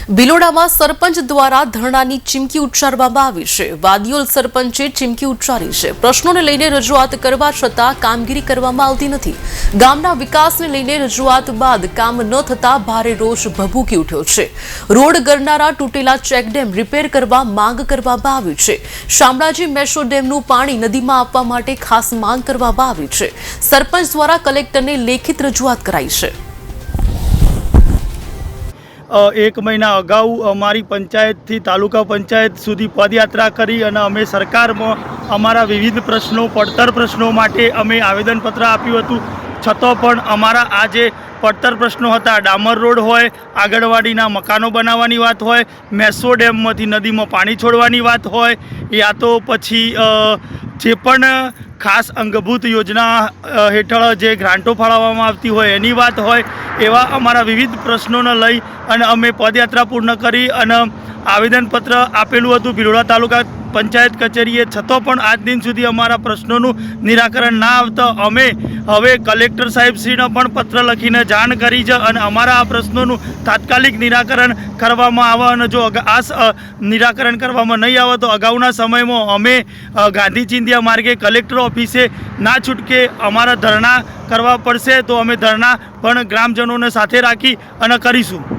ભિલોડામાં સરપંચ દ્વારા ધરણાની ચીમકી ઉચ્ચારવામાં આવી છે। વાદિયોલ સરપંચે ચીમકી ઉચ્ચારી છે। પ્રશ્નોને લઈને રજૂઆત કરવા છતાં કામગીરી કરવામાં આવતી નથી। ગામના વિકાસને લઈને રજૂઆત બાદ કામ ન થતા ભારે રોષ ભભૂકી ઉઠ્યો છે। રોડ ગરનારા તૂટેલા ચેકડેમ રિપેર કરવા માંગ કરવામાં આવી છે। શામળાજી મેશો ડેમનું પાણી નદીમાં આપવા માટે ખાસ માંગ કરવામાં આવી છે। સરપંચ દ્વારા કલેક્ટરને લેખિત રજૂઆત કરાઈ છે। एक महीना अगाऊ अमारी पंचायत थी तालुका पंचायत सुधी पदयात्रा करी अने अमे सरकार में अमारा विविध प्रश्नों पड़तर प्रश्नों माटे अमे आवेदनपत्र आप्युं हतुं। छतां पण अमारा आ जे પડતર પ્રશ્નો હતા, ડામર રોડ હોય, આગળવાડીના મકાનો બનાવવાની વાત હોય, મેસો ડેમમાંથી નદીમાં પાણી છોડવાની વાત હોય, યા તો પછી જે પણ ખાસ અંગભૂત યોજના હેઠળ જે ગ્રાન્ટો ફાળવવામાં આવતી હોય એની વાત હોય, એવા અમારા વિવિધ પ્રશ્નોને લઈ અને અમે પદયાત્રા પૂર્ણ કરી અને આવેદનપત્ર આપેલું હતું ભિલોડા તાલુકા પંચાયત કચેરીએ। છતાં પણ આજ દિન સુધી અમારા પ્રશ્નોનું નિરાકરણ ના આવતા અમે હવે કલેક્ટર સાહેબશ્રીને પણ પત્ર લખીને જાણ કરી છે અને અમારા આ પ્રશ્નોનું તાત્કાલિક નિરાકરણ કરવામાં આવે અને જો આ નિરાકરણ કરવામાં નહીં આવે તો અગાઉના સમયમાં અમે ગાંધી ચિંધ્યા માર્ગે કલેક્ટર ઓફિસે ના છૂટકે અમારા ધરણા કરવા પડશે। તો અમે ધરણા પણ ગ્રામજનોને સાથે રાખી અને કરીશું।